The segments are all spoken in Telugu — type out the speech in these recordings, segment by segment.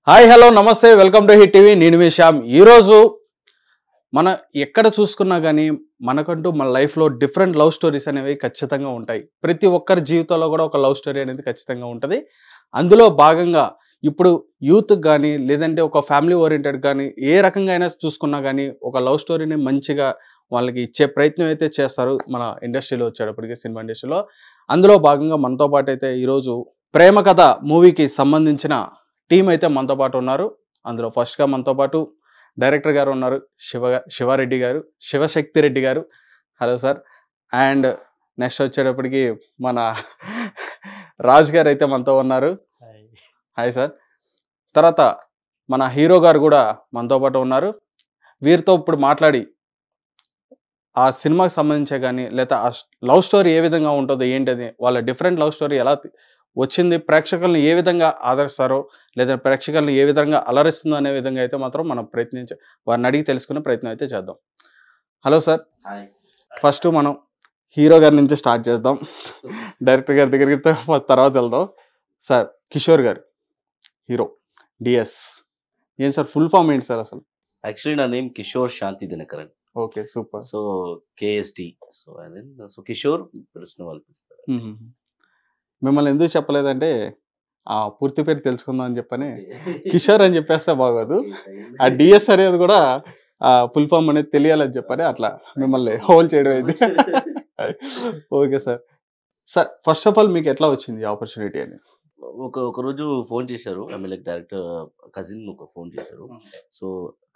హాయ్ హలో నమస్తే వెల్కమ్ టు హిట్ టీవీ నేను మీ శ్యామ్ ఈరోజు మన ఎక్కడ చూసుకున్నా కానీ మనకంటూ మన లైఫ్లో డిఫరెంట్ లవ్ స్టోరీస్ అనేవి ఖచ్చితంగా ఉంటాయి. ప్రతి ఒక్కరి జీవితంలో కూడా ఒక లవ్ స్టోరీ అనేది ఖచ్చితంగా ఉంటుంది. అందులో భాగంగా ఇప్పుడు యూత్కి కానీ లేదంటే ఒక ఫ్యామిలీ ఓరియంటెడ్ కానీ ఏ రకంగా అయినా చూసుకున్నా కానీ ఒక లవ్ స్టోరీని మంచిగా వాళ్ళకి ఇచ్చే ప్రయత్నం అయితే చేస్తారు మన ఇండస్ట్రీలో వచ్చేటప్పటికి, సినిమా ఇండస్ట్రీలో. అందులో భాగంగా మనతో పాటు అయితే ఈరోజు ప్రేమ కథ మూవీకి సంబంధించిన టీం అయితే మనతో పాటు ఉన్నారు. అందులో ఫస్ట్గా మనతో పాటు డైరెక్టర్ గారు ఉన్నారు, శివారెడ్డి గారు, శివశక్తి రెడ్డి గారు. Hello sir. అండ్ నెక్స్ట్ వచ్చేటప్పటికి మన రాజ్ గారు అయితే మనతో ఉన్నారు. Hi sir. తర్వాత మన హీరో గారు కూడా మనతో పాటు ఉన్నారు. వీరితో ఇప్పుడు మాట్లాడి ఆ సినిమాకి సంబంధించే కానీ లేదా ఆ లవ్ స్టోరీ ఏ విధంగా ఉంటుందో ఏంటది, వాళ్ళ డిఫరెంట్ లవ్ స్టోరీ ఎలా వచ్చింది, ప్రేక్షకులను ఏ విధంగా ఆదరిస్తారో లేదా ప్రేక్షకులను ఏ విధంగా అలరిస్తుందో అనే విధంగా అయితే మాత్రం మనం వారిని అడిగి తెలుసుకునే ప్రయత్నం అయితే చేద్దాం. Hello sir. ఫస్ట్ మనం హీరో గారి నుంచి స్టార్ట్ చేద్దాం. డైరెక్టర్ గారి దగ్గరికి తర్వాత వెళ్దాం. Sir Kishore garu, hero, DS. ఏం సార్ ఫుల్ ఫామ్ ఏంటి సార్ అసలు? యాక్చువల్లీ నా name Kishore Shanti Dinakaran. Okay, super. So KST. So Kishore పిలుస్తున్న వాళ్ళు పిలుస్తారు. మిమ్మల్ని ఎందుకు చెప్పలేదంటే ఆ పూర్తి పేరు తెలుసుకుందాం అని చెప్పని కిషోర్ అని చెప్పేస్తే బాగోదు. ఆ డిఎస్ అనేది కూడా ఫుల్ ఫామ్ అనేది తెలియాలని చెప్పని అట్లా మిమ్మల్ని హోల్ చేయడం అయింది. Okay sir. Sir first of all మీకు ఎట్లా వచ్చింది ఆపర్చునిటీ అని? ఒక రోజు ఫోన్ చేశారు, లైక్ డైరెక్టర్ కజిన్ ఒక ఫోన్ చేశారు. సో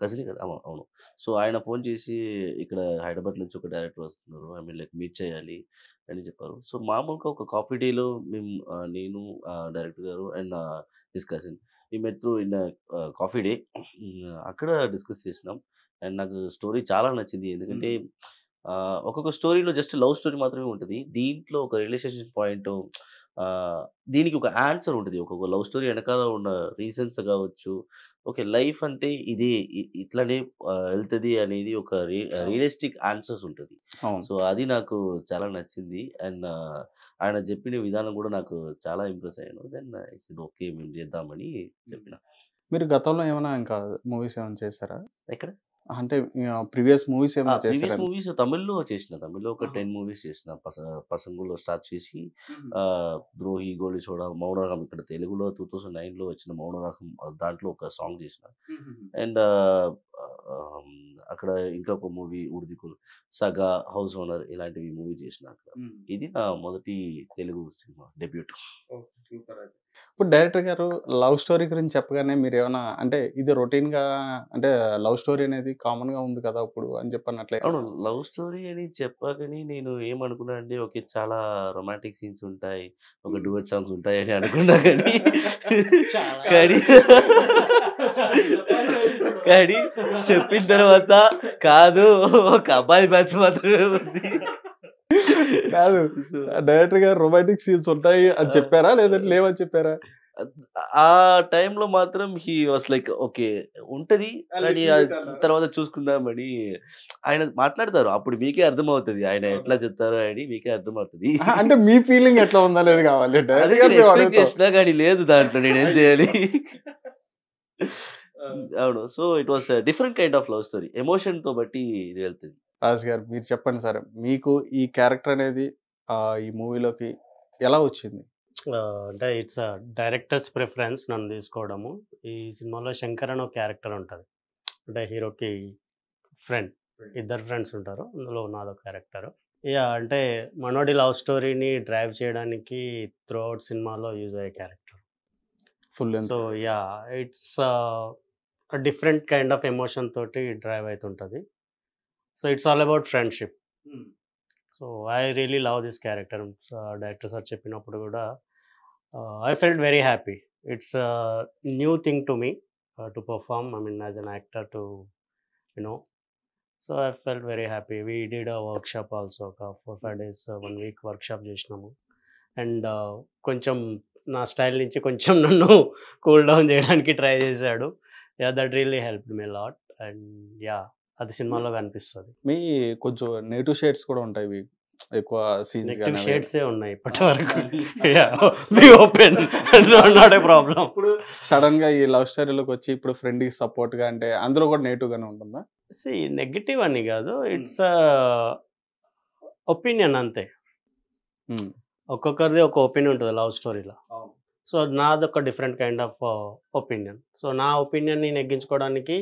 కజిన్ కదా, అవును. సో ఆయన ఫోన్ చేసి ఇక్కడ హైదరాబాద్ నుంచి ఒక డైరెక్టర్ వస్తున్నారు, లైక్ మీట్ చేయాలి అని చెప్పారు. సో మామూలుగా ఒక కాఫీ డేలో మేము నేను డైరెక్టర్ గారు అండ్ హిస్ కజిన్ ఈ మెట్రో ఇన్ కాఫీ డే అక్కడ డిస్కస్ చేసినాం. అండ్ నాకు స్టోరీ చాలా నచ్చింది. ఎందుకంటే ఒక్కొక్క స్టోరీలో జస్ట్ లవ్ స్టోరీ మాత్రమే ఉంటుంది. దీంట్లో ఒక రిలేషన్షిప్ పాయింట్, దీనికి ఒక ఆన్సర్ ఉంటుంది. ఒక్కొక్క లవ్ స్టోరీ వెనకాల ఉన్న రీజన్స్ కావచ్చు. ఓకే, లైఫ్ అంటే ఇదే ఇట్లానే వెళ్తుంది అనేది ఒక రియలిస్టిక్ ఆన్సర్స్ ఉంటుంది. సో అది నాకు చాలా నచ్చింది. అండ్ ఆయన చెప్పిన విధానం కూడా నాకు చాలా ఇంప్రెస్ అయ్యాను. దెన్ ఐ సెడ్ ఓకే మేము చేద్దామని చెప్పిన. మీరు గతంలో ఏమైనా ఇంకా మూవీస్ ఏమైనా చేశారా? ఎక్కడ అంటే ప్రీవియస్ మూవీస్ ఏమైనా ప్రీవియస్ చేశారా? మూవీస్ తమిళ్లో తమిళ్లో ఒక 10 మూవీస్ చేసిన. పసంగులో స్టార్ట్ చేసి ద్రోహి, గోళీ సోడా, మౌనరాగం, ఇక్కడ తెలుగులో 2009లో వచ్చిన మౌనరాగం, దాంట్లో ఒక సాంగ్ చేసిన. అండ్ అక్కడ ఇంకా ఒక మూవీ ఉర్దికుల్, సగా, హౌస్ ఓనర్, ఇలాంటివి మూవీ చేసిన అక్కడ. ఇది నా మొదటి తెలుగు సినిమా డెబ్యూట్. ఇప్పుడు డైరెక్టర్ గారు లవ్ స్టోరీ గురించి చెప్పగానే మీరు ఏమైనా అంటే ఇది రొటీన్ గా అంటే లవ్ స్టోరీ అనేది కామన్ గా ఉంది కదా ఇప్పుడు అని చెప్పన్నట్లే? అవును, లవ్ స్టోరీ అని చెప్పగానే నేను ఏమనుకున్నా అంటే ఓకే చాలా రొమాంటిక్ సీన్స్ ఉంటాయి, ఒక డ్యూయట్ సాంగ్స్ ఉంటాయి అని అనుకున్నా. కానీ కానీ చెప్పిన తర్వాత కాదు, ఒక అబ్బాయి బ్యాచ్ మాత్రమే ఉంది. కాదు, డైరెక్టర్ గారు రొమాంటిక్ సీన్స్ ఉంటాయి అని చెప్పారా లేదంటే లేవని చెప్పారా? ఆ టైంలో మాత్రం హీ వాస్ లైక్ ఓకే ఉంటది కానీ తర్వాత చూసుకుందామని ఆయన మాట్లాడతారు. అప్పుడు మీకే అర్థమవుతుంది ఆయన ఎట్లా చెప్తారో అని, మీకే అర్థమవుతుంది. అంటే మీ ఫీలింగ్ ఎట్లా ఉందా లేదు కావాలి చేసినా కానీ లేదు దాంట్లో నేనేం చేయాలి. అవును. So it was different kind of love story, emotion తో బట్టి ఇది వెళ్తుంది. రాజ్ గారు మీరు చెప్పండి సార్, మీకు ఈ క్యారెక్టర్ అనేది ఈ మూవీలోకి ఎలా వచ్చింది? అంటే ఇట్స్ డైరెక్టర్స్ ప్రిఫరెన్స్ నన్ను తీసుకోవడము. ఈ సినిమాలో శంకర్ అని ఒక క్యారెక్టర్ ఉంటుంది, అంటే హీరోకి ఫ్రెండ్, ఇద్దరు ఫ్రెండ్స్ ఉంటారు, అందులో నాదో క్యారెక్టర్. అంటే మనోడి లవ్ స్టోరీని డ్రైవ్ చేయడానికి త్రూ అవుట్ సినిమాలో యూజ్ అయ్యే character. Full. So it's different kind of emotion తోటి డ్రైవ్ అవుతుంటుంది. So it's all about friendship. So I really love this character. Director sir చెప్పినప్పుడు కూడా I felt very happy. It's a new thing to me to perform, as an actor to, so I felt very happy. We did a workshop also, 4-5 days, 1 week workshop చేసినాము. అండ్ కొంచెం నా స్టైల్ నుంచి కొంచెం నన్ను కూల్ డౌన్ చేయడానికి ట్రై చేశాడు. That really helped me lot. And అది సినిమాలో కనిపిస్తుంది. మీ కొంచెం నెగిటివ్ షేడ్స్ కూడా ఉంటాయి ఎక్కువ సీన్స్ నెగటివ్ కానీ షేడ్స్ ఉన్నాయి ఇప్పటి వరకు. Be open, not a problem. ఇప్పుడు సడన్ గా ఈ లవ్ స్టోరీలోకి వచ్చి ఇప్పుడు ఫ్రెండ్ కి సపోర్ట్ గా అంటే అందులో కూడా నెగిటివ్ గానే ఉంటుందా? నెగటివ్ అని కాదు, ఇట్స్ ఒపీనియన్ అంతే. ఒక్కొక్కరిది ఒక ఒపీనియన్ ఉంటుంది లవ్ స్టోరీలో. సో నాది ఒక different kind of opinion. So నా ఒపీనియన్ని నెగ్గించుకోవడానికి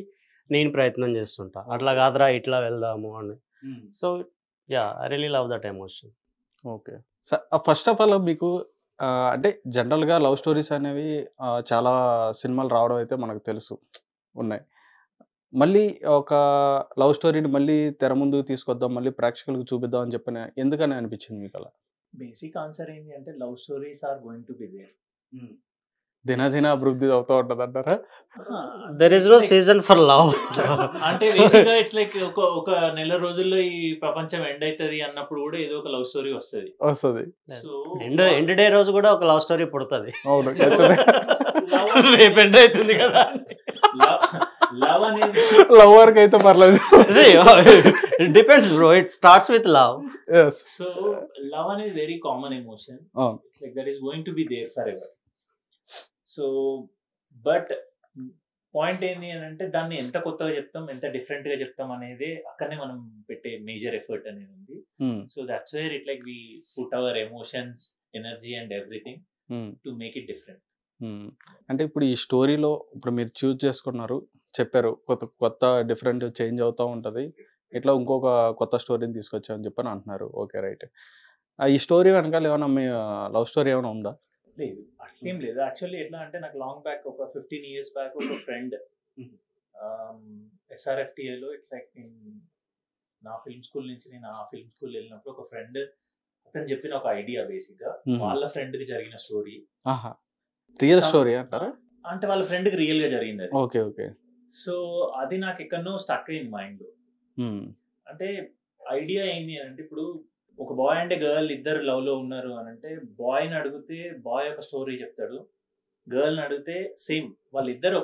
నేను ప్రయత్నం చేస్తుంటా, అట్లా కాదురా ఇట్లా వెళ్దాము అని. So I really love that emotion. Okay. First of all మీకు అంటే జనరల్గా లవ్ స్టోరీస్ అనేవి చాలా సినిమాలు రావడం అయితే మనకు తెలుసు ఉన్నాయి. మళ్ళీ ఒక లవ్ స్టోరీని మళ్ళీ తెర ముందుకు తీసుకొద్దాం, మళ్ళీ ప్రేక్షకులకు చూపిద్దాం అని చెప్పని ఎందుకని అనిపించింది మీకు అలా? బేసిక్ ఆన్సర్ ఏంటి అంటే love stories are going to be there. దినదిన అభివృద్ధి అవుతూ ఉంటుంది అంటారా? There is no season for love. అంటే బేసిక్గా ఇట్స్ లైక్ ఒక నెల రోజుల్లో ఈ ప్రపంచం ఎండ్ అవుతుంది అన్నప్పుడు కూడా ఏదో ఒక లవ్ స్టోరీ వస్తుంది. సో ఎండ్ డే రోజు కూడా ఒక లవ్ స్టోరీ పుడుతుంది. అవును, రేపు ఎండ్ అవుతుంది కదా. లవ్ అనేది లవ్ వరకు అయితే పర్లేదు. Depends bro, it starts with love. So love అనేది very common emotion. It's like that is going to be there forever. So but point ఏంటి అని అంటే దాన్ని ఎంత కొత్తగా చెప్తాం, ఎంత డిఫరెంట్ గా చెప్తాం అనేది అక్కడనే మనం పెట్టే మేజర్ ఎఫర్ట్ అనేది ఉంది. So that's where it like we put our emotions, energy and everything to make it different. అంటే ఇప్పుడు ఈ స్టోరీలో ఇప్పుడు మీరు చూస్ చేసుకున్నారు, చెప్పారు కొత్త కొత్త డిఫరెంట్ చేంజ్ అవుతూ ఉంటుంది, ఇట్లా ఇంకొక కొత్త స్టోరీని తీసుకొచ్చామని చెప్పని అంటున్నారు. Okay, right. ఈ స్టోరీ వెనకాల ఏమైనా మీ లవ్ స్టోరీ ఏమైనా ఉందా? లేదు, అట్లేం లేదు. యాక్చువల్లీ ఎట్లా అంటే నాకు లాంగ్ బ్యాక్ ఒక 15 years బ్యాక్ ఒక ఫ్రెండ్ SRFTAలో ఇట్స్ లైక్ నా ఫిల్మ్ స్కూల్ నుంచి నేను ఆ ఫిల్మ్ స్కూల్ వెళ్ళినప్పుడు ఒక ఫ్రెండ్ అతను చెప్పిన ఒక ఐడియా, బేసిక్ గా వాళ్ళ ఫ్రెండ్ కి జరిగిన స్టోరీ. రియల్ స్టోరీ అంటారా? అంటే వాళ్ళ ఫ్రెండ్ కి రియల్ గా జరిగింది అది. Okay okay. సో అది నాకు ఎక్కడనో స్టక్ అయింది మైండ్ లో. అంటే ఐడియా ఏంటి అంటే ఇప్పుడు ఒక బాయ్ అండ్ గర్ల్ ఇద్దరు లవ్ లో ఉన్నారు అని అంటే బాయ్ ని అడిగితే బాయ్ ఒక స్టోరీ చెప్తాడు, గర్ల్ ని అడిగితే సేమ్, వాళ్ళిద్దరు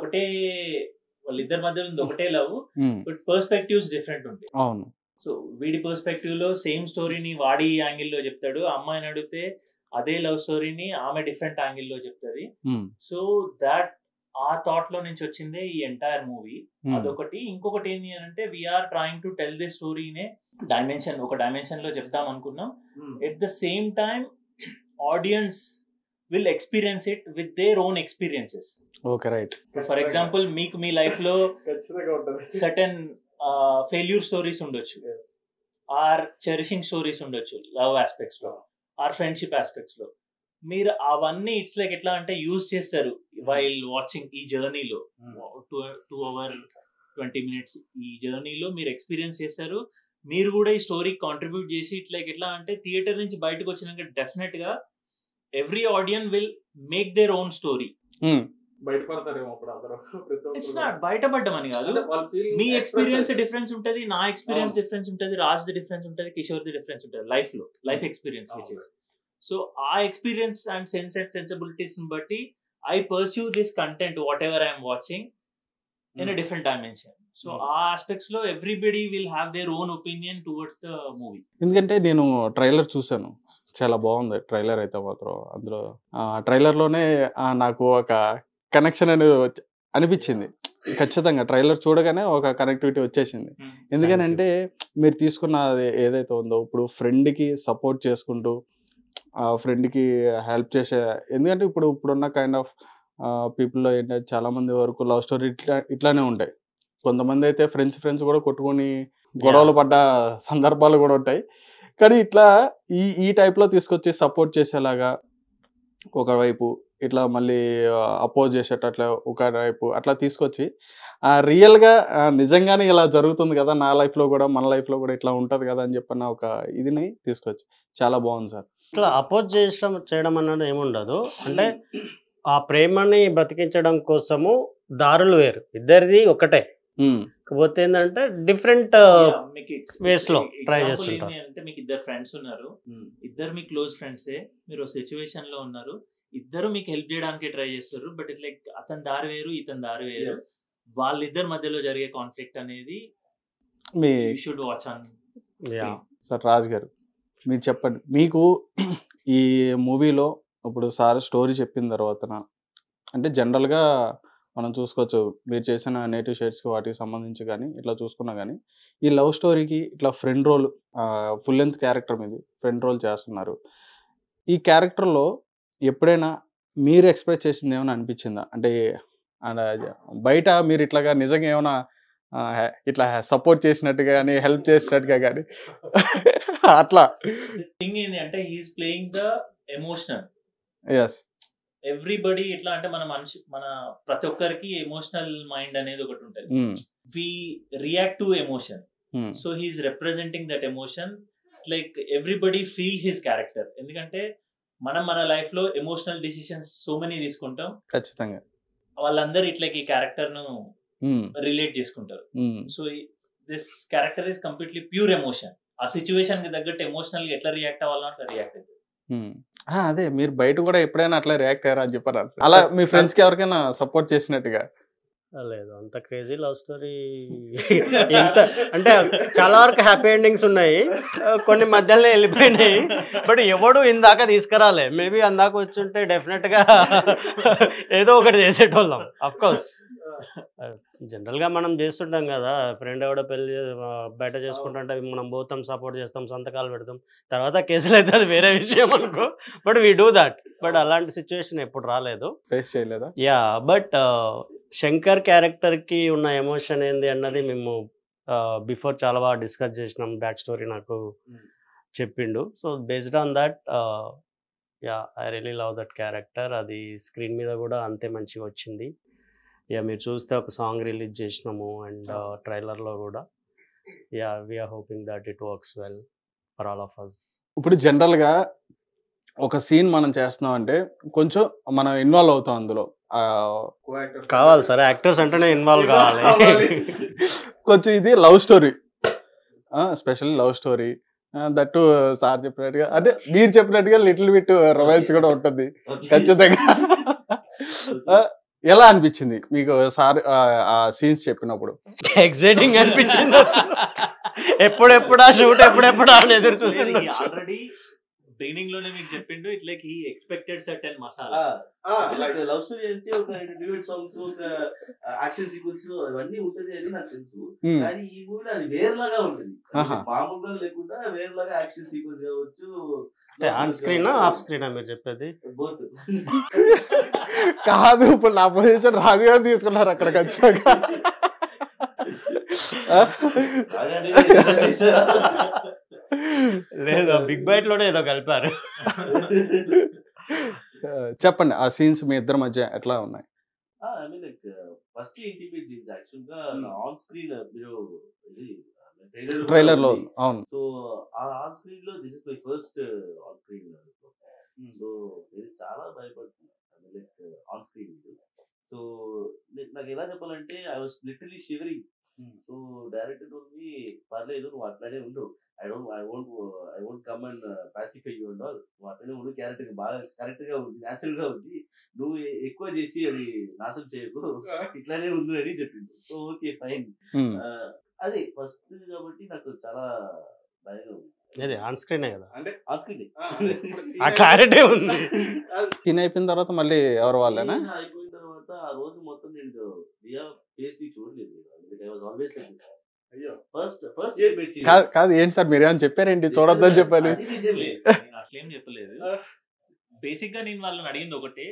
వాళ్ళిద్దరి మధ్య ఉంది ఒకటే లవ్, బట్ పర్స్పెక్టివ్స్ డిఫరెంట్ ఉంటాయి. అవును. సో వీడి పర్స్పెక్టివ్ లో సేమ్ స్టోరీని వాడి యాంగిల్ లో చెప్తాడు, అమ్మాయిని అడిగితే అదే లవ్ స్టోరీని ఆమె డిఫరెంట్ యాంగిల్ లో చెప్తుంది. సో దాట్ ఆ థాట్ లో నుంచి వచ్చిందే ఈ ఎంటైర్ మూవీ. అదొకటి. ఇంకొకటి ఏంటి అని అంటే we're trying to tell the స్టోరీనే ఒక డైమెన్షన్ లో చెప్తాం అనుకున్నాం. At the same time audience will experience it with their own experiences. Okay, right. For example మీకు మీ లైఫ్ లో సర్టెన్ ఫెయిల్యూర్ స్టోరీస్ ఉండొచ్చు, ఆర్ చెరిషింగ్ స్టోరీస్ ఉండొచ్చు లవ్ ఆస్పెక్ట్స్ లో, ఆర్ ఫ్రెండ్షిప్ ఆస్పెక్ట్స్ లో. మీరు అవన్నీ ఇట్స్ లైక్ ఎట్లా అంటే యూజ్ చేస్తారు వైల్ వాచింగ్ ఈ జర్నీలో 2 hours 20 minutes ఈ జర్నీలో మీరు ఎక్స్పీరియన్స్ చేస్తారు. మీరు కూడా ఈ స్టోరీకి కాంట్రిబ్యూట్ చేసి ఇట్లా ఎట్లా అంటే థియేటర్ నుంచి బయటకు వచ్చినాక డెఫినెట్ గా every audience will make their own story. It's not బయటపడ్డం అని కాదు, మీ ఎక్స్పీరియన్స్ డిఫరెన్స్ ఉంటది, నా ఎక్స్పీరియన్స్ డిఫరెన్స్ ఉంటది, రాజ్ ది డిఫరెన్స్ ఉంటది, కిషోర్ ది డిఫరెన్స్ ఉంటది లైఫ్ లో, life experience which is. So ఆ experience and sense and sensibilities బట్టి I pursue this content whatever I'm watching in a different dimension. So ఆ ఆస్పెక్ట్స్ లో everybody will have their own opinion towards the movie. ఎందుకంటే నేను ట్రైలర్ చూసాను, చాలా బాగుంది ట్రైలర్ అయితే మాత్రం. అందులో ట్రైలర్ లోనే నాకు ఒక కనెక్షన్ అనేది అనిపించింది. ఖచ్చితంగా ట్రైలర్ చూడగానే ఒక కనెక్టివిటీ వచ్చేసింది. ఎందుకనంటే మీరు తీసుకున్న ఏదైతే ఉందో ఇప్పుడు ఫ్రెండ్కి సపోర్ట్ చేసుకుంటూ ఫ్రెండ్కి హెల్ప్ చేసే, ఎందుకంటే ఇప్పుడున్న కైండ్ ఆఫ్ పీపుల్లో ఏంటంటే చాలామంది వరకు లవ్ స్టోరీ ఇట్లానే ఉంటాయి. కొంతమంది అయితే ఫ్రెండ్స్ కూడా కొట్టుకొని గొడవలు పడ్డ సందర్భాలు కూడా ఉంటాయి. కానీ ఇట్లా ఈ టైప్లో తీసుకొచ్చి సపోర్ట్ చేసేలాగా ఒకవైపు, ఇట్లా మళ్ళీ అపోజ్ చేసేట అట్లా ఒకవైపు అట్లా తీసుకొచ్చి రియల్గా నిజంగానే ఇలా జరుగుతుంది కదా నా లైఫ్లో కూడా, మన లైఫ్లో కూడా ఇట్లా ఉంటుంది కదా అని చెప్పిన ఒక ఇదిని తీసుకొచ్చి చాలా బాగుంది సార్. ఇట్లా అపోజ్ చేయడం అన్నది ఏముండదు. అంటే ఆ ప్రేమని బ్రతికించడం కోసము దారులు వేరు, ఇద్దరిది ఒకటే. కాకపోతే ఏంటంటే డిఫరెంట్ వేస్ లో ట్రై చేస్తుంటారు. అంటే మీకు ఇద్దరు ఫ్రెండ్స్ ఉన్నారు, ఇద్దరు మీ క్లోజ్ ఫ్రెండ్సే, మీరు సిచ్యువేషన్ లో ఉన్నారు, ఇద్దరు మీకు హెల్ప్ చేయడానికి ట్రై చేస్తారు. బట్ ఇట్స్ లైక్ అతని దారి వేరు, ఇతని దారి వేరు, వాళ్ళిద్దరి మధ్యలో జరిగే కాన్ఫ్లిక్ట్ అనేది should watch on. Sir Raj గారు మీరు చెప్పండి, మీకు ఈ మూవీలో ఇప్పుడు సార్ స్టోరీ చెప్పిన తర్వాతన అంటే జనరల్గా మనం చూసుకోవచ్చు, మీరు చేసిన నేటివ్ షేడ్స్కి వాటికి సంబంధించి కానీ ఇట్లా చూసుకున్నా కానీ ఈ లవ్ స్టోరీకి ఇట్లా friend role, full length character మీద ఫ్రెండ్ రోల్ చేస్తున్నారు. ఈ క్యారెక్టర్లో ఎప్పుడైనా మీరు ఎక్స్ప్రెస్ చేసింది ఏమైనా అనిపించిందా? అంటే బయట మీరు ఇట్లాగా నిజంగా ఏమైనా ఇట్లా సపోర్ట్ చేసినట్టుగా కానీ హెల్ప్ చేసినట్టుగా కానీ అట్లా థింగ్ ఏంటి అంటే he is playing the emotional. Yes, everybody ఎట్లా అంటే మన ప్రతి ఒక్కరికి ఎమోషనల్ మైండ్ అనేది ఒకటి ఉంటుంది. We react to emotion. So he is representing that emotion. Like everybody feel his character. ఎందుకంటే మన లైఫ్ లో ఎమోషనల్ డిసిషన్స్ సో మెనీ తీసుకుంటాం. ఖచ్చితంగా వాళ్ళందరూ ఇట్లా ఈ క్యారెక్టర్ ను రిలేట్ చేసుకుంటారు. So this character is completely pure emotion. ఆ సిచ్యువేషన్ కి తగ్గట్టు ఎమోషనల్ గా ఎట్లా రియాక్ట్ అవ్వాలో అట్లా రియాక్ట్ అవుతుంది. అదే మీరు బయట కూడా ఎప్పుడైనా అట్లా రియాక్ట్ అయ్యారా అని చెప్పారు. అలా మీ ఫ్రెండ్స్ కి ఎవరికైనా సపోర్ట్ చేసినట్టుగా? లేదు, అంత క్రేజీ లవ్ స్టోరీ ఎంత అంటే చాలా వరకు హ్యాపీ ఎండింగ్స్ ఉన్నాయి, కొన్ని మధ్యలో వెళ్ళిపోయినాయి. బట్ ఎవడు ఇందాక తీసుకురాలే. మేబీ అందాక వచ్చుంటే డెఫినెట్గా ఏదో ఒకటి చేసేటోళ్ళం. అఫ్కోర్స్ జనరల్గా మనం చేస్తుంటాం కదా, ఫ్రెండ్ ఎవడో పెళ్లి బయట చేసుకుంటుంటే మనం పోతాం, సపోర్ట్ చేస్తాం, సంతకాలు పెడతాం, తర్వాత కేసులు అయితే అది వేరే విషయం అనుకో. But we do that. But అలాంటి సిచ్యువేషన్ ఎప్పుడు రాలేదు, ఫేస్ చేయలేదా? యా. బట్ శంకర్ క్యారెక్టర్కి ఉన్న ఎమోషన్ ఏంది అన్నది మేము బిఫోర్ చాలా బాగా డిస్కస్ చేసినాం. బ్యాక్ స్టోరీ నాకు చెప్పిండు. So based on that yeah, I really love that character. అది స్క్రీన్ మీద కూడా అంతే మంచిగా వచ్చింది. యా, మీరు చూస్తే ఒక సాంగ్ రిలీజ్ చేసినాము అండ్ ట్రైలర్లో కూడా. Yeah, we are hoping that it works well for all of us. ఇప్పుడు జనరల్గా ఒక సీన్ మనం చేస్తున్నాం అంటే కొంచెం మనం ఇన్వాల్వ్ అవుతాం అందులో. కావాలి సార్, యాక్టర్స్ అంటేనే ఇన్వాల్వ్ కావాలి. కొంచెం ఇది love story, specially love story. That sir చెప్పినట్టుగా అంటే మీరు చెప్పినట్టుగా లిటిల్ బిట్ రొమాన్స్ కూడా ఉంటుంది ఖచ్చితంగా. ఎలా అనిపించింది మీకు సార్ ఆ సీన్స్ చెప్పినప్పుడు? ఎక్సైటింగ్ అనిపించింది. ఎప్పుడెప్పుడు ఆ షూట్ ఎప్పుడెప్పుడు అని ఎదురు చూసి ఆల్రెడీ బిగినింగ్ లోనే మీకు చెప్పిండు it like he expected certain masala. Love story అంటే ఒక డ్యూయట్ సాంగ్స్, ఒక యాక్షన్ సీక్వెన్స్ అవన్నీ ఉంటది అని నాకు తెలుసు. కానీ ఈ మూవీలో అది వేరేలాగా ఉంటుంది. మామూలుగా లేకుండా వేరేలాగా యాక్షన్ సీక్వెన్స్ కావచ్చు. ఆన్ స్క్రీన్ ఆఫ్ స్క్రీన్ మీరు చెప్పేది? బోత్ కాదు, ఇప్పుడు నా పొజిషన్ రాజుగా తీసుకున్నారు అక్కడ ఖచ్చితంగా. లేదు, బిగ్ బైట్ లోనే ఏదో కలిపారు. చెప్పండి, ఆ సీన్స్ మీ ఇద్దరి మధ్య ఎట్లా ఉన్నాయి? ఫస్ట్ ఇంటిమేట్ సీన్స్ యాక్చువల్ గా ఆన్ స్క్రీన్ మీరు ట్రైలర్ లో. అవును. సో ఆన్ స్క్రీన్ లో this is my first on screen. So ఇది చాలా భయపడుతున్నాను లైక్ ఆన్ స్క్రీన్. సో నాకు ఎలా చెప్పాలంటే I was literally shivering. So director మీ పర్లేదు, నువ్వు అట్లానే ఉండు, I won't come and pacify you and all, నువ్వు అట్లనే ఉండు, క్యారెక్టర్ బాగా కరెక్ట్ గా ఉంది, న్యాచురల్ గా ఉంది, నువ్వు ఎక్కువ చేసి అది నాశనం చేయకు, ఇట్లానే ఉంది అని చెప్పింది. So okay fine. అదే ఫస్ట్ కాబట్టి నాకు చాలా భయంగా ఉంది. అదే ఆన్ స్క్రీనే కదా, అంటే ఆన్ స్క్రీన్ ఆ క్లారిటీ ఉంది. సీన్ అయిపోయిన తర్వాత మళ్ళీ ఎవరు వాళ్ళేనా? అయిపోయిన తర్వాత ఆ రోజు మొత్తం నేను రియా ఫేస్ ని చూడలేదు. I was always like this. కాదు ఏంటి సార్ మీరు ఏమని చెప్పారేంటి చూడొద్దని చెప్పాలి? అట్లేం చెప్పలేదు. బేసిక్ గా నేను వాళ్ళని అడిగింది ఒకటే,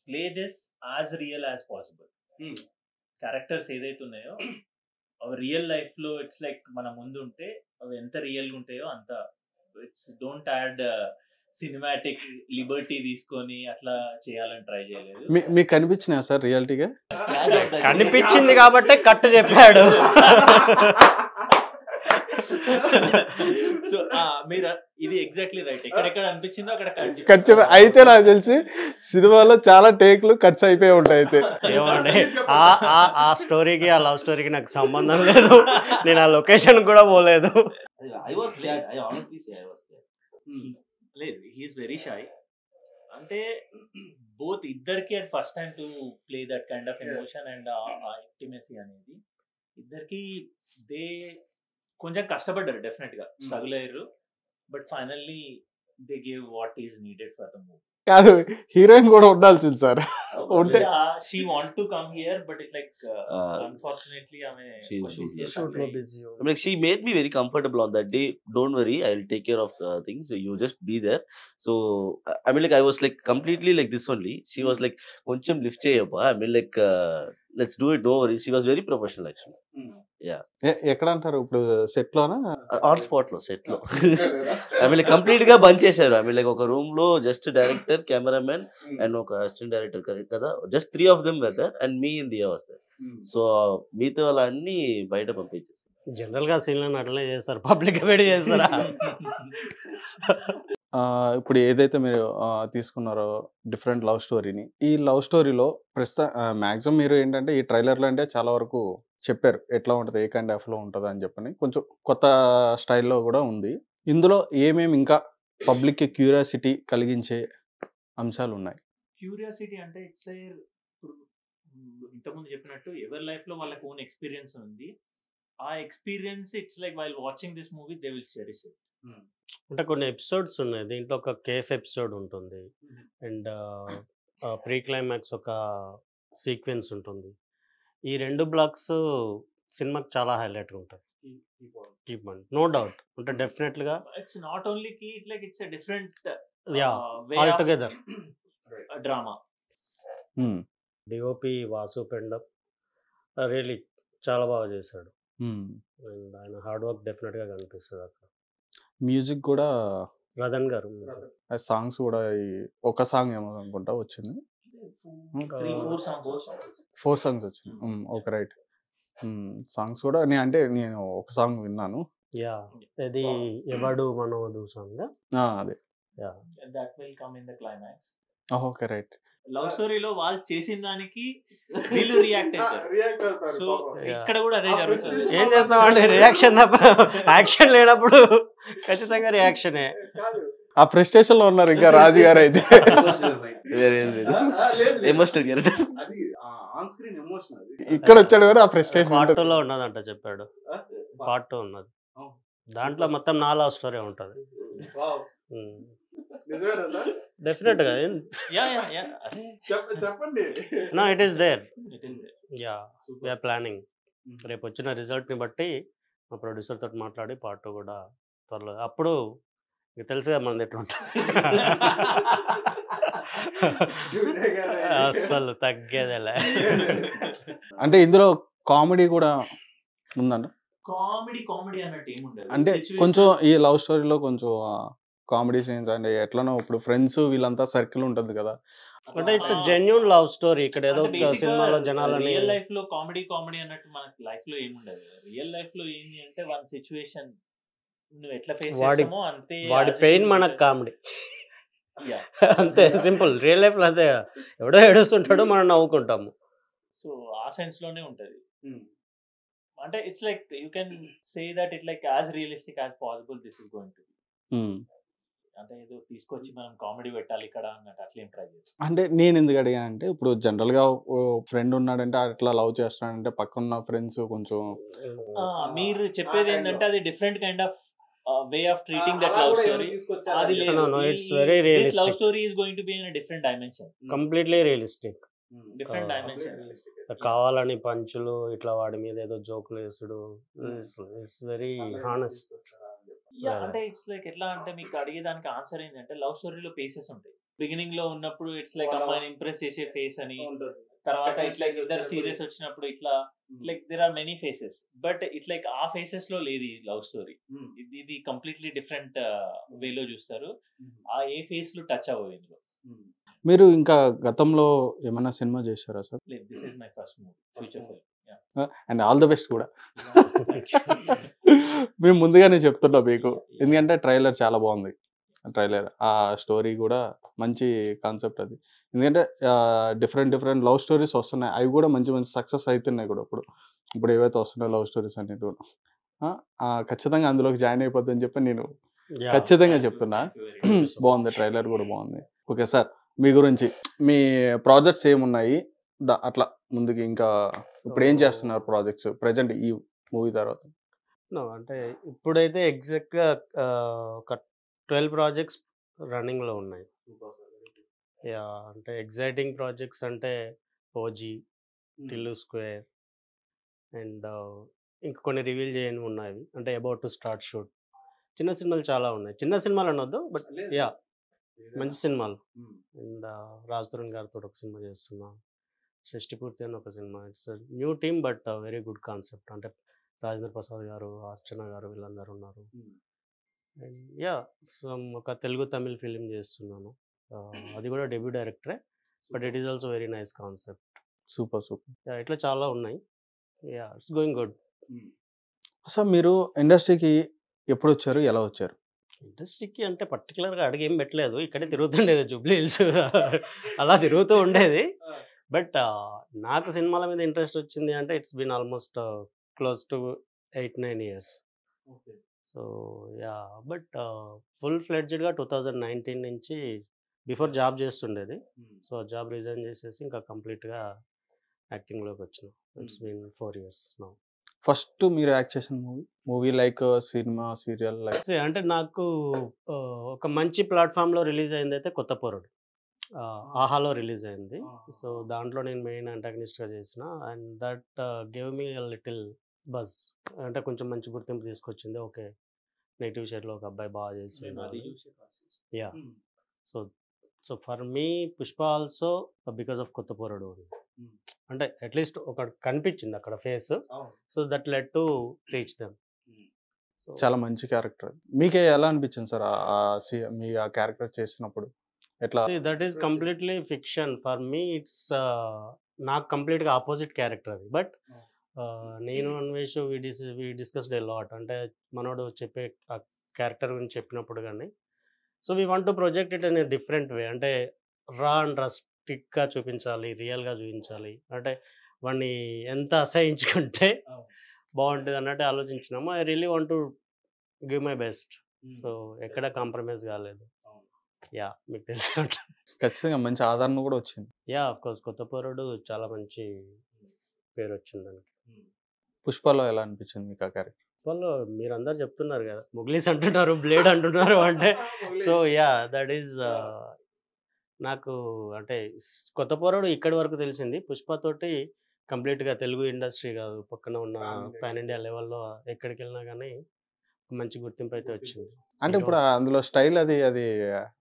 play this as real as possible. Characters ఏదైతే ఉన్నాయో అవి రియల్ లైఫ్ లో ఇట్స్ లైక్ మన ముందు ఉంటే అవి ఎంత రియల్ గా ఉంటాయో అంత. It's don't add cinematic Liberty తీసుకొని అట్లా చేయాలని ట్రై చేయలేదు. మీకు కనిపించినా సార్ రియాలిటీగా? కనిపించింది కాబట్టి కట్ చెప్పాడు. సో మీరు ఇది ఎగ్జాక్ట్లీ రైట్. ఎక్కడెక్కడ అనిపించిందో అక్కడ కట్ అయితే నాకు తెలిసి సినిమాలో చాలా టేక్లు కట్స్ అయిపోయి ఉంటాయి. అయితే ఏమండి, ఆ స్టోరీకి ఆ లవ్ స్టోరీకి నాకు సంబంధం లేదు. నేను ఆ లొకేషన్ కూడా పోలేదు. లేదు, హీఈస్ వెరీ షై. అంటే బోత్ ఇద్దరికి and first time to play that kind of emotion and ఆ ఇంటిమసీ అనేది ఇద్దరికి దే కొంచెం కష్టపడ్డారు. డెఫినెట్ గా స్ట్రగుల్ అయ్యారు. but finally they gave what is needed for the movie. కాదు, హీరోయిన్ కూడా ఉండాల్సింది సార్. ఉంటే Yeah, she want to come here, but it's like Uh, unfortunately, I mean, she's busy. busy. I mean, like, she made me very comfortable on that day. Don't worry, I'll take care of the things. You just be there. So, I mean, like, I was like completely like this only. She was like, "Koncham lift cheyappa." I mean, like, let's do it. Don't worry. She was very professional actually. ఎక్కడ అంటారు ఇప్పుడు, సెట్ లోనా? ఆన్ స్పాట్ లో సెట్ లో ఐ మీన్ కంప్లీట్ గా బంద్ చేశారు. ఐ మీన్ లైక్ ఒక రూమ్ లో జస్ట్ డైరెక్టర్, కెమెరామెన్ అండ్ ఒక అసిస్టెంట్ డైరెక్టర్ కదా, just 3 of them were there and me in the was there. So మిగతా వాళ్ళ అన్ని బయట పంపించేసారు. జనరల్ గా సీన్లను అట్లనే చేస్తారు, పబ్లిక్ వేడి చేస్తారా? ఇప్పుడు ఏదైతే మీరు తీసుకున్నారో డిఫరెంట్ లవ్ స్టోరీని, ఈ లవ్ స్టోరీలో మ్యాక్సిమం మీరు ఏంటంటే ఈ ట్రైలర్లో అంటే చాలా వరకు చెప్పారు ఎట్లా ఉంటుంది, ఏ కైండ్ ఆఫ్లో ఉంటుంది అని చెప్పని, కొంచెం కొత్త స్టైల్లో కూడా ఉంది. ఇందులో ఏమేమి ఇంకా పబ్లిక్కి క్యూరియాసిటీ కలిగించే అంశాలు ఉన్నాయి? క్యూరియాసిటీ అంటే ఇట్స్ ఇంతకుముందు చెప్పినట్టు ఎవరి లైఫ్ లో వాళ్ళకి ఓన్ ఎక్స్పీరియన్స్ ఉంది. ఆ experience it's like while watching this movie they will cherish it. అంటే కొన్ని ఎపిసోడ్స్ ఉన్నాయి దీంట్లో. ఒక కేఫ్ ఎపిసోడ్ ఉంటుంది అండ్ ప్రీ క్లైమాక్స్ ఒక సీక్వెన్స్ ఉంటుంది. ఈ 2 బ్లాక్స్ సినిమాకి చాలా హైలైట్ ఉంటాయి. నో డౌట్ అంటే డెఫినెట్గా ఇట్స్ నాట్ ఓన్లీ కి it like it's different altogether drama. DOP Vasu Pendap really చాలా బాగా చేశాడు అండ్ ఆయన హార్డ్ వర్క్ డెఫినెట్గా కనిపిస్తుంది అక్కడ. మ్యూజిక్ కూడా రదన్ గారు, సాంగ్స్ కూడా ఒక సాంగ్ ఏమో అనుకుంటా వచ్చింది, 4 songs వచ్చింది. Okay, right. సాంగ్స్ కూడా నేను ఒక సాంగ్ విన్నాను. అది ఎవడు మనోడు సాంగ్, అదే. That will come in the climax. Okay, right. Love స్టోరీలో వాళ్ళు చేసిన దానికి వీళ్ళు రియాక్ట్ అవుతారు. సో ఇక్కడ కూడా అదే జరుగుతుంది. ఏం చేస్తామండి, రియాక్షన్ తప్ప యాక్షన్ లేనప్పుడు ఖచ్చితంగా రియాక్షనే. ఆ ఫ్రస్ట్రేషన్ లో ఉన్నారు ఇంకా రాజు గారు అయితే. ఇక్కడ వచ్చాడు కదా ఆ ఫ్రస్ట్రేషన్. పార్ట్ 2 లో ఉన్నదంట చెప్పాడు. పార్ట్ 2 ఉన్నది, దాంట్లో మొత్తం నా లవ్ స్టోరీ ఉంటుంది. డెఫినెట్ గా no it is there. We are planning. రేపు వచ్చిన రిజల్ట్ ని బట్టి మా ప్రొడ్యూసర్ తోటి మాట్లాడి పార్ట్ 2 కూడా త్వరలో, అప్పుడు మీకు తెలుసుగా మనది ఎట్లా ఉంటుంది. అసలు తగ్గేదేలే. అంటే ఇందులో కామెడీ కూడా ఉందంట. కామెడీ అన్నట్టు ఏముండదు. అంటే కొంచెం ఈ లవ్ స్టోరీలో కొంచెం కామెడీ సీన్స్ అంటే ఎట్లనో, ఇప్పుడు ఫ్రెండ్స్ వీళ్ళంతా సర్కిల్ ఉంటుంది కదా. అంటే ఇట్స్ జెన్యూన్ లవ్ స్టోరీ. ఇక్కడ ఏదో సినిమాలో జనాలని రియల్ లైఫ్ లో కామెడీ అన్నట్టు మనకి లైఫ్ లో ఏముండదు. రియల్ లైఫ్ లో ఏంటి అంటే వన్ సిచ్యువేషన్ నువ్వు ఎట్లా ఫేస్ చేస్తామో అంతే. వాడి పెయిన్ మనకు కామెడీ, అంతే సింపుల్. రియల్ లైఫ్ లో అదే, ఎవడో ఏడుస్తుంటాడు మనం నవ్వుకుంటాము. సో ఆ సెన్స్ లోనే ఉంటది. అంటే it's like you can say that it like as realistic as possible this is going to B. అంటే ఏదో తీసుకొచ్చి మనం కామెడీ పెట్టాలి ఇక్కడ అన్నట్టు అట్లా ఏం ట్రై చేస్తాం. అంటే నేను ఎందుకు అడిగా అంటే, ఇప్పుడు జనరల్ గా ఫ్రెండ్ ఉన్నాడంటే అట్లా లవ్ చేస్తాడంటే పక్కన ఫ్రెండ్స్ కొంచెం మీరు చెప్పేది ఏంటంటే అది different kind of way of treating that love story. అది it's very realistic. Love story is going to be in a different dimension, completely realistic. Different dimension. కావాలని పంచులు ఇట్లా వాడి మీద ఏదో జోకులు వేసుడు, ఇట్స్ వెరీ హానెస్ట్. అంటే ఇట్స్ లైక్ ఎట్లా అంటే మీకు అడిగేదానికి ఆన్సర్ ఏంటంటే లవ్ స్టోరీలో ఫేసెస్ ఉంటాయి. బిగినింగ్ లో ఉన్నప్పుడు ఇట్స్ లైక్ అమ్మాయిని ఇంప్రెస్ చేసే ఫేస్ అని, తర్వాత ఇట్స్ లైక్ ఇద్దరు సీరియస్ వచ్చినప్పుడు ఇట్లా like there are many phases. But it like ఆ ఫేసెస్ లో లేదు ఈ లవ్ స్టోరీ. ఇది కంప్లీట్లీ డిఫరెంట్ వేలో చూస్తారు. ఆ ఏ ఫేస్ లో టచ్ అవ్వవు ఇందులో. మీరు ఇంకా గతంలో ఏమైనా సినిమా చేశారా sir? This is my first movie, future film. And all the best కూడా. మేము ముందుగానే చెప్తున్నా మీకు, ఎందుకంటే ట్రైలర్ చాలా బాగుంది. ట్రైలర్ ఆ స్టోరీ కూడా మంచి కాన్సెప్ట్ అది. ఎందుకంటే డిఫరెంట్ లవ్ స్టోరీస్ వస్తున్నాయి, అవి కూడా మంచి సక్సెస్ అవుతున్నాయి కూడా. ఇప్పుడు ఏవైతే వస్తున్నాయో లవ్ స్టోరీస్ అన్నిటి కూడా ఖచ్చితంగా అందులోకి జాయిన్ అయిపోద్దని చెప్పి నేను ఖచ్చితంగా చెప్తున్నా. బాగుంది, ట్రైలర్ కూడా బాగుంది. ఓకే సార్, మీ గురించి మీ ప్రాజెక్ట్స్ ఏమున్నాయి అట్లా ముందుకి, ఇంకా ఇప్పుడు ఏం చేస్తున్నారు ప్రాజెక్ట్స్ ప్రెజెంట్ ఈ మూవీ తర్వాత? అంటే ఇప్పుడైతే ఎగ్జాక్ట్గా ఒక 12 ప్రాజెక్ట్స్ రన్నింగ్లో ఉన్నాయి. యా అంటే ఎగ్జైటింగ్ ప్రాజెక్ట్స్ అంటే ఓజీ, టిల్లు స్క్వేర్ అండ్ ఇంక కొన్ని రివీల్ చేయని ఉన్నాయి. అంటే అబౌట్ టు స్టార్ట్ షూట్. చిన్న సినిమాలు చాలా ఉన్నాయి. చిన్న సినిమాలు అనొద్దు, బట్ యా మంచి సినిమాలు. అండ్ రాజ్ తరుణ్ గారితో ఒక సినిమా చేస్తున్నా, షష్టిపూర్తి అని ఒక cinema. It's new team but very good concept. అంటే రాజేంద్ర ప్రసాద్ గారు, అర్చన గారు వీళ్ళందరూ ఉన్నారు. అండ్ యా ఒక తెలుగు తమిళ్ ఫిలిం చేస్తున్నాను. అది కూడా డెబ్యూ డైరెక్టరే, but it is also very nice concept. Super. ఇట్లా చాలా ఉన్నాయి. Yeah it's going good. Sir మీరు ఇండస్ట్రీకి ఎప్పుడు వచ్చారు, ఎలా వచ్చారు? ఇండస్ట్రీకి అంటే పర్టికులర్గా అడిగి ఏం పెట్టలేదు, ఇక్కడే తిరుగుతుండేది జూబ్లీ హిల్స్ అలా తిరుగుతూ ఉండేది. బట్ నాకు సినిమాల మీద ఇంట్రెస్ట్ వచ్చింది అంటే it's been almost close to 8-9 years. So yeah but full ఫ్లెడ్జ్డ్గా 2019 నుంచి బిఫోర్ జాబ్ చేస్తుండేది. సో జాబ్ రిజైన్ చేసేసి ఇంకా కంప్లీట్గా యాక్టింగ్లోకి వచ్చిన. It's been 4 years now. First మీరు యాక్ట్ చేసిన movie like cinema, serial like? అంటే నాకు ఒక మంచి ప్లాట్ఫామ్లో రిలీజ్ అయింది అయితే కొత్త పోరడు, ఆహాలో రిలీజ్ అయింది. సో దాంట్లో నేను మెయిన్ అంటాగనిస్ట్గా చేసిన. And that gave me a little buzz. అంటే కొంచెం మంచి గుర్తింపు తీసుకొచ్చింది. ఓకే, నెగిటివ్ షేడ్లో ఒక అబ్బాయి బాగా చేస్తున్నాడు. Yeah so for me Pushpa also because of కొత్త పోరడు అంటే అట్లీస్ట్ ఒక కనిపించింది అక్కడ face. So that led to reach them. చాలా మంచి క్యారెక్టర్. మీకే ఎలా అనిపించింది సార్ మీ ఆ క్యారెక్టర్ చేసినప్పుడు? ఎట్లా? That is completely fiction for me. It's నాకు కంప్లీట్గా ఆపోజిట్ క్యారెక్టర్ అది. బట్ నేను Anvesh we discussed a lot. అంటే మనోడు చెప్పే ఆ క్యారెక్టర్ గురించి చెప్పినప్పుడు కానీ so we want to project it in a different way. అంటే రా అండ్ రస్టిక్గా చూపించాలి, రియల్గా చూపించాలి. అంటే వాడిని ఎంత అసహించుకుంటే బాగుంటుంది అన్నట్టు ఆలోచించినాము. I really want to give my best. So ఎక్కడ కాంప్రమైజ్ కాలేదు. యా మీకు తెలిసి ఉంటుంది. ఖచ్చితంగా మంచి ఆదరణ కూడా వచ్చింది. యా అఫ్కోర్స్ కొత్త పోరడు చాలా మంచి పేరు వచ్చింది దానికి. పుష్పలో ఎలా అనిపించింది మీకు ఆ క్యారెక్టర్? పుష్పలో మీరు అందరు చెప్తున్నారు కదా, ముగ్లీస్ అంటున్నారు, బ్లేడ్ అంటున్నారు. అంటే సో యా దట్ ఈజ్ నాకు అంటే కొత్త పోరడు ఇక్కడి వరకు తెలిసింది. పుష్పతోటి కంప్లీట్గా తెలుగు ఇండస్ట్రీ కాదు, పక్కన ఉన్న పాన్ ఇండియా లెవెల్లో ఎక్కడికి వెళ్ళినా కానీ మంచి గుర్తింపు అయితే వచ్చింది. అంటే ఇప్పుడు అందులో స్టైల్ అది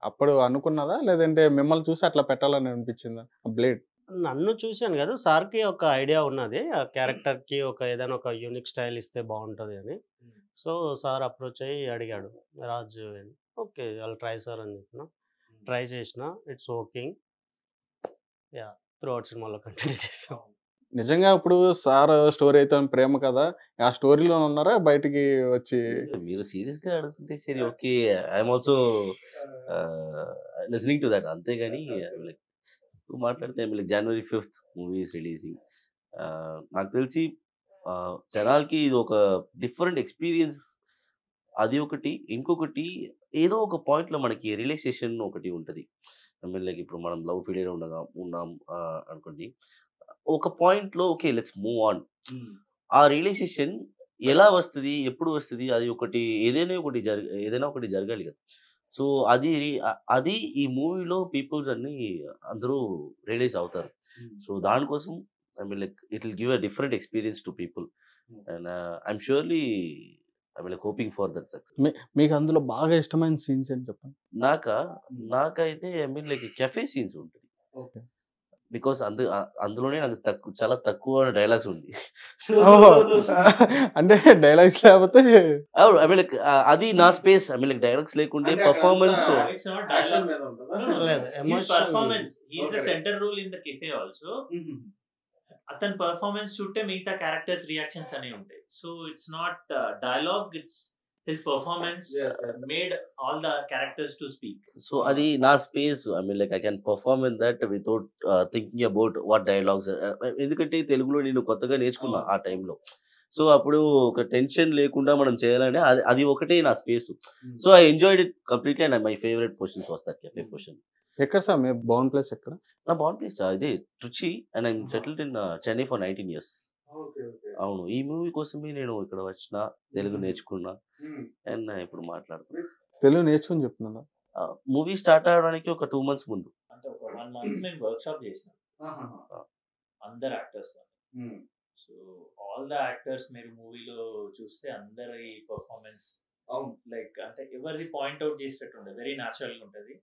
అప్పుడు అనుకున్నదా, లేదంటే మిమ్మల్ని చూసి అట్లా పెట్టాలని అనిపించిందా? బ్లేడ్ నన్ను చూశాను కదా, సార్కి ఒక ఐడియా ఉన్నది ఆ క్యారెక్టర్కి ఏదైనా ఒక యూనిక్ స్టైల్ ఇస్తే బాగుంటుంది అని. సో సార్ అప్రోచ్ అయ్యి అడిగాడు, రాజు ఓకే వాళ్ళు ట్రై సార్ అని చెప్పిన. ట్రై చేసిన, it's working. Yeah through out సినిమాలో కంటిన్యూ చేసాం. నిజంగా ఇప్పుడు సార్ స్టోరీ అయితే ప్రేమ కదా, ఆ స్టోరీలో ఉన్నారా బయటికి వచ్చి? మీరు సీరియస్గా అడుగుతుంటే సరే okay, I'm also listening to that. అంతేగాని లైక్ మాట్లాడితే like January 5th movie is releasing. నాకు తెలిసి జనాలకి ఇది ఒక డిఫరెంట్ ఎక్స్పీరియన్స్. అది ఒకటి. ఇంకొకటి ఏదో ఒక పాయింట్లో మనకి రియలైజేషన్ ఒకటి ఉంటుంది. లైక్ ఇప్పుడు మనం లవ్ ఫెయిలియర్ ఉన్నాం అనుకోండి, ఒక పాయింట్లో ఓకే లెట్స్ మూవ్ ఆన్. ఆ రియలైజేషన్ ఎలా వస్తుంది, ఎప్పుడు వస్తుంది, అది ఒకటి ఏదైనా ఒకటి జరగాలి కదా. సో అది ఈ మూవీలో పీపుల్స్ అందరూ రియలైజ్ అవుతారు. సో దానికోసం like it will give a different experience to people. And I'm surely like hoping for that success. మీకు అందులో బాగా ఇష్టమైన సీన్స్ ఏంటి చెప్పండి? నాకైతే లైక్ కెఫే సీన్స్ ఉంటుంది. బికాస్ అందులోనే నాకు చాలా తక్కువ డైలాగ్స్ ఉంది. అంటే డైలాగ్స్ లేకపోతే లైక్ అది నా స్పేస్. లైక్ డైలాగ్స్ లేకుంటే పర్ఫార్మెన్స్. అతని పర్ఫార్మెన్స్ చూస్తే మిగతా క్యారెక్టర్స్ రియాక్షన్స్ అనేవి ఉంటాయి. So it's not dialogue, it's his performance made all the characters to speak. So adi na space, like I can perform in that without thinking about what dialogues. ఎందుకంటే తెలుగులో నేను కొత్తగా నేర్చుకున్నా ఆ టైంలో. సో అప్పుడు ఒక టెన్షన్ లేకుండా మనం చేయాలంటే అది ఒకటే నా space. So I enjoyed it completely. And my favourite positions was that cafe position. ఎక్కడ సార్ మీ బౌండ్ ప్లేస్ ఎక్కడ? నా బౌండ్ ప్లేస్ ఇది Trichy. And I'm settled in Chennai for 19 years. అవును, ఈ మూవీ కోసమే నేను ఇక్కడ వచ్చిన, తెలుగు నేర్చుకున్నా అండ్ ఇప్పుడు మాట్లాడుతున్నా. తెలుగు నేర్చుకుని చెప్తున్నా. మూవీ స్టార్ట్ అవడానికి ఒక 2 months ముందు. అంటే ఒక 1 month మేము వర్క్ షాప్ చేసినాం అందరు actors. So all the actors మీరు మూవీలో చూస్తే అందరి పర్ఫార్మెన్స్ లైక్ అంటే ఎవరిది పాయింట్ అవుట్ చేసేటట్టు ఉంటుంది, వెరీ న్యాచురల్ గా ఉంటుంది.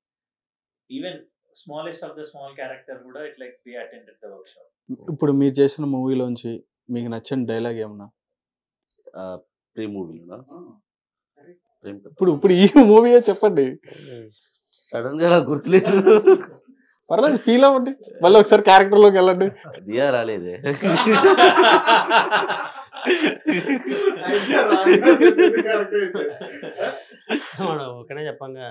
Even smallest of the small character కూడా it like we attended the workshop. ఇప్పుడు మీరు చేసిన మూవీలోంచి మీకు నచ్చిన డైలాగ్ ఏమన్నా? ప్రేమ్ మూవీలోనా? ఇప్పుడు ఈ మూవీయే చెప్పండి. సడన్ గా నాకు గుర్తులేదు. పర్లేదు, ఫీల్ అవ్వండి, మళ్ళీ ఒకసారి క్యారెక్టర్ లోకి వెళ్ళండి. దియా రాలేదే. మనం ఒకనే చెప్పంగా.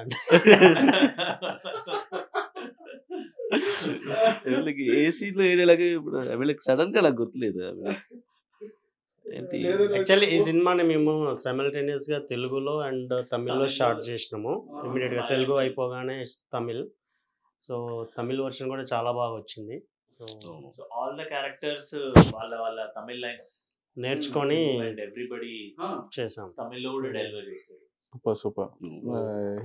ఏసీలో ఏడేలాగా ఇప్పుడు సడన్ గా నాకు గుర్తులేదు. యాక్చువల్లీ ఈ సినిమాని మేము సైమల్టేనియస్ గా తెలుగులో అండ్ తమిళ్లో షార్ట్ చేసినాము. ఇమీడియట్ గా తెలుగు అయిపోగానే తమిళ్. సో తమిళ్ వర్షన్ కూడా చాలా బాగా వచ్చింది. సో ఆల్ ద క్యారెక్టర్స్ వాళ్ళ తమిళ్ లైన్స్ నేర్చుకొని ఎవ్రీబడి చేసాం. తమిళ్లో కూడా డెలివరీ చేశారు. సూపర్.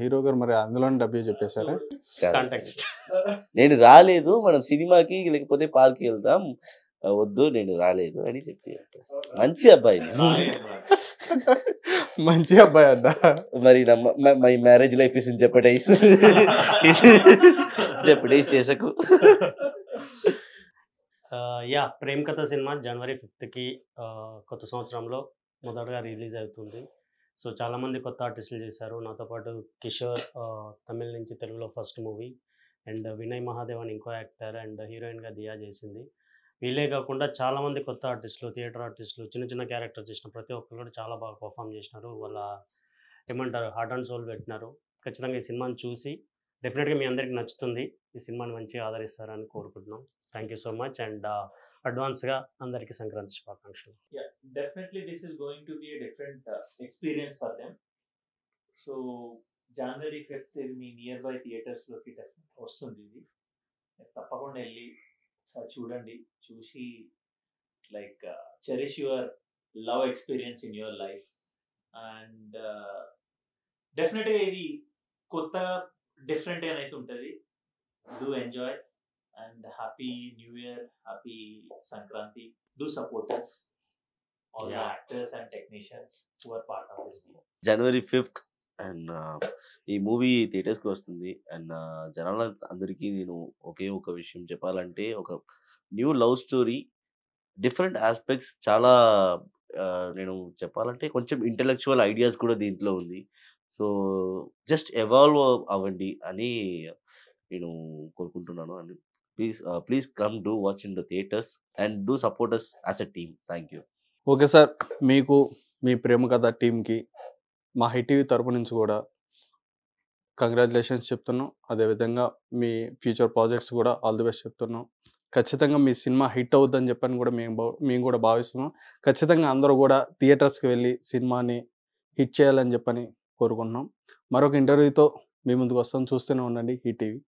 హీరో గారు మరి అందులోనే డబ్బు చెప్పేశారా? కాంటెక్స్ట్ నేను రాలేదు, మనం సినిమాకి లేకపోతే పార్క్ వెళ్తాం, వద్దు నేను రాలేదు అని చెప్పి. మంచి అబ్బాయి, మంచి అబ్బాయి అన్న. మరి my marriage life is in jeopardise. Jeopardise చేసకు. యా, ప్రేమ్ కథ సినిమా January 5th కొత్త సంవత్సరంలో మొదటగా రిలీజ్ అవుతుంది. సో చాలామంది కొత్త ఆర్టిస్టులు చేశారు. నాతో పాటు కిషోర్ తమిళ నుంచి తెలుగులో first movie, and Vinay Mahadev అని ఇంకో యాక్టర్, అండ్ హీరోయిన్గా దియా చేసింది. వీళ్ళే కాకుండా చాలామంది కొత్త ఆర్టిస్టులు, థియేటర్ ఆర్టిస్టులు, చిన్న చిన్న క్యారెక్టర్ చేసిన ప్రతి ఒక్కరు కూడా చాలా బాగా పర్ఫామ్ చేసినారు. వాళ్ళ ఏమంటారు హార్ట్ అండ్ సోల్ పెట్టినారు. ఖచ్చితంగా ఈ సినిమాని చూసి డెఫినెట్గా మీ అందరికి నచ్చుతుంది. ఈ సినిమాని మంచిగా ఆదరిస్తారని కోరుకుంటున్నాం. Thank you so much. And అడ్వాన్స్గా అందరికీ సంక్రాంతి శుభాకాంక్షలు. Yeah, definitely this is going to be a different experience for them. So January 5th మీ నియర్ బై థియేటర్స్లోకి వస్తుంది. ఇది తప్పకుండా వెళ్ళి చూడండి. చూసి like cherish your love experience in your life. And డెఫినెట్గా ఇది కొత్త డిఫరెంట్ ఏమైతే ఉంటుంది. Do enjoy and happy new year, happy Sankranti. Do support us, all the actors and technicians who are part of this team. January 5th and ఈ మూవీ థియేటర్స్కి వస్తుంది. అండ్ జనాల అందరికీ నేను ఒకే ఒక విషయం చెప్పాలంటే, ఒక new love story, different aspects, చాలా నేను చెప్పాలంటే కొంచెం ఇంటెలెక్చువల్ ఐడియాస్ కూడా దీంట్లో ఉంది. సో జస్ట్ ఎవాల్వ్ అవ్వండి అని నేను కోరుకుంటున్నాను. And please come do watch in the theaters and do support us as a team. Thank you. Okay sir, మీకు మీ ప్రేమ కథ టీమ్కి మా హిట్ టీవీ తరపు నుంచి కూడా కంగ్రాచులేషన్స్ చెప్తున్నాం. అదేవిధంగా మీ ఫ్యూచర్ ప్రాజెక్ట్స్ కూడా ఆల్ ది బెస్ట్ చెప్తున్నాం. ఖచ్చితంగా మీ సినిమా హిట్ అవుతుందని చెప్పని కూడా మేము కూడా భావిస్తున్నాం. ఖచ్చితంగా అందరూ కూడా థియేటర్స్కి వెళ్ళి సినిమాని హిట్ చేయాలని చెప్పని కోరుకుంటున్నాం. మరొక ఇంటర్వ్యూతో మీ ముందుకు వస్తాం. చూస్తూనే ఉండండి హిట్ టీవీ.